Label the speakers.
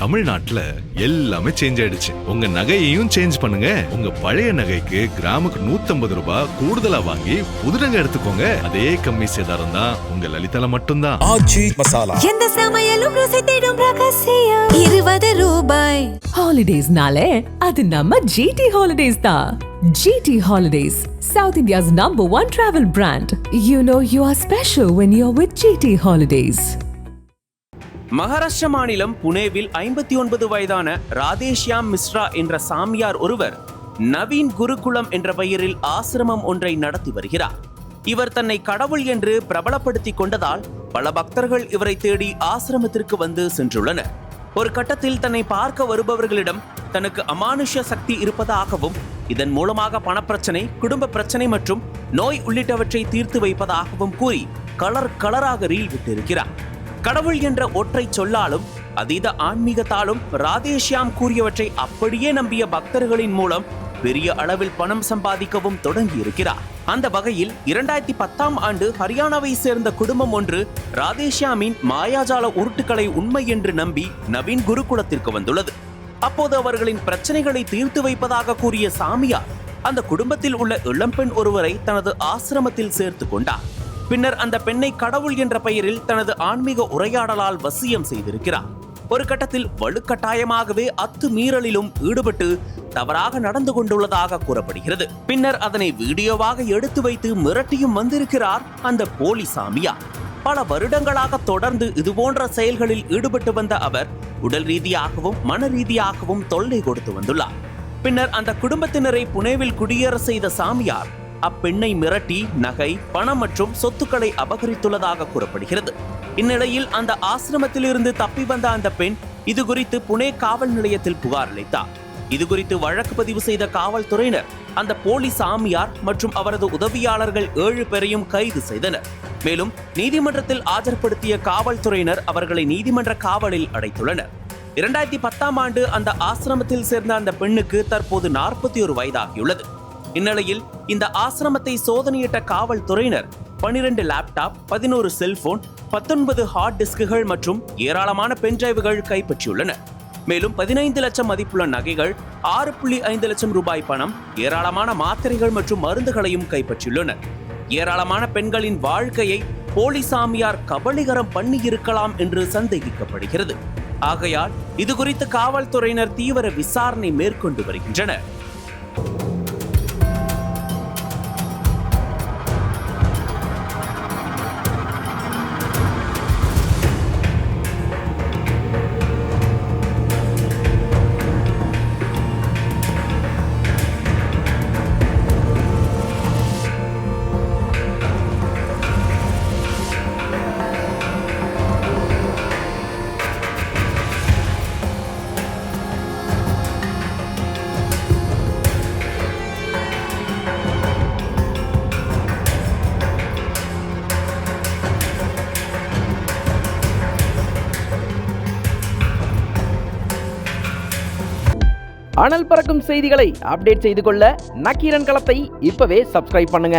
Speaker 1: தமிழ்நாட்டுல எல்லாமே சேஞ்ச் ஆயிடுச்சு. உங்க நகையையும் சேஞ்ச் பண்ணுங்க. உங்க பழைய நகைக்கு கிராமுக்கு 150 ரூபாய் கூடுதலா வாங்கி புது நகை எடுத்துக்கோங்க. அதே கம்மி சேதாரம் தான் உங்க லலிதால மட்டும்தான்.
Speaker 2: ஆச்சி மசாலா.
Speaker 3: எந்த சமையலும் ருசி தேடும் ரகசியம் 20 ரூபாய்.
Speaker 4: ஹாலிடேஸ்னாலே அது நம்ம GT Holidays தான். GT Holidays, South India's #1 travel brand. You know you are special when you're with GT Holidays.
Speaker 5: Maharashtra மாநிலம் புனேவில் 59 வயதான ராதேஷ்யாம் மிஸ்ரா என்ற சாமியார் ஒருவர் நவீன் குருகுலம் என்ற பெயரில் ஆசிரமம் ஒன்றை நடத்தி வருகிறார். இவர் தன்னை கடவுள் என்று பிரபலப்படுத்திக் கொண்டதால் பல பக்தர்கள் இவரை தேடி ஆசிரமத்திற்கு வந்து சென்றுள்ளனர். ஒரு கட்டத்தில் தன்னை பார்க்க வருபவர்களிடம் தனக்கு அமானுஷ சக்தி இருப்பதாகவும் இதன் மூலமாக பணப்பிரச்சனை, குடும்ப பிரச்சனை மற்றும் நோய் உள்ளிட்டவற்றை தீர்த்து வைப்பதாகவும் கூறி கலராக ரீல் விட்டிருக்கிறார். கடவுள் என்ற ஒற்றை சொல்லாலும் அதீத ஆன்மீகத்தாலும் ராதேஷ்யாம் கூறியவற்றை அப்படியே நம்பிய பக்தர்களின் மூலம் பெரிய அளவில் பணம் சம்பாதிக்கவும் தொடங்கி இருக்கிறார். அந்த வகையில் 2010ஆம் ஆண்டு ஹரியானாவை சேர்ந்த குடும்பம் ஒன்று ராதேஷ்யாமின் மாயாஜால உருட்டுக்களை உண்மை என்று நம்பி நவீன் குருகுலத்திற்கு வந்துள்ளது. அப்போது அவர்களின் பிரச்சனைகளை தீர்த்து வைப்பதாக கூறிய சாமியார் அந்த குடும்பத்தில் உள்ள இளம்பெண் ஒருவரை தனது ஆசிரமத்தில் சேர்த்து கொண்டார். பின்னர் அந்த பெண்ணை கடவுள் என்ற பெயரில் தனது ஆன்மீக உரையாடலால் வசியம் செய்திருக்கிறார். ஒரு கட்டத்தில் வலுக்கட்டாயமாகவே அத்துமீறலிலும் ஈடுபட்டு தவறாக நடந்து கொண்டுள்ளதாக கூறப்படுகிறது. பின்னர் அதனை வீடியோவாக எடுத்து வைத்து மிரட்டியும் வந்திருக்கிறார் அந்த போலி சாமியார். பல வருடங்களாக தொடர்ந்து இதுபோன்ற செயல்களில் ஈடுபட்டு வந்த அவர் உடல் ரீதியாகவும் மன ரீதியாகவும் தொல்லை கொடுத்து வந்துள்ளார். பின்னர் அந்த குடும்பத்தினரை புனேவில் குடியேற செய்த சாமியார் அப்பெண்ணை மிரட்டி நகை, பணம் மற்றும் சொத்துக்களை அபகரித்துள்ளதாக கூறப்படுகிறது. இந்நிலையில் அந்த ஆசிரமத்திலிருந்து தப்பி வந்த அந்த பெண் இது குறித்து புனே காவல் நிலையத்தில் புகார் அளித்தார். இது குறித்து வழக்கு பதிவு செய்த காவல்துறையினர் அந்த போலி சாமியார் மற்றும் அவரது உதவியாளர்கள் 7 பேரையும் கைது செய்தனர். மேலும் நீதிமன்றத்தில் ஆஜர்படுத்திய காவல்துறையினர் அவர்களை நீதிமன்ற காவலில் அடைத்துள்ளனர். 2010ஆம் ஆண்டு அந்த ஆசிரமத்தில் சேர்ந்த அந்த பெண்ணுக்கு தற்போது 41 வயதாகியுள்ளது. இந்நிலையில் இந்த ஆசிரமத்தை சோதனையிட்ட காவல்துறையினர் 12 லேப்டாப், 11 செல்போன், 19 ஹார்ட் டிஸ்குகள் மற்றும் ஏராளமான பென்டிரைவுகள் கைப்பற்றியுள்ளனர். மேலும் 15 லட்சம் மதிப்புள்ள நகைகள், 6.5 லட்சம் ரூபாய் பணம், ஏராளமான மாத்திரைகள் மற்றும் மருந்துகளையும் கைப்பற்றியுள்ளனர். ஏராளமான பெண்களின் வாழ்க்கையை போலி சாமியார் கபலீகரம் பண்ணி இருக்கலாம் என்று சந்தேகிக்கப்படுகிறது. ஆகையால் இது குறித்து காவல்துறையினர் தீவிர விசாரணை மேற்கொண்டு வருகின்றனர்.
Speaker 6: அனல் பறக்கும் செய்திகளை அப்டேட் செய்து கொள்ள நக்கீரன் களத்தை இப்பவே சப்ஸ்கிரைப் பண்ணுங்க.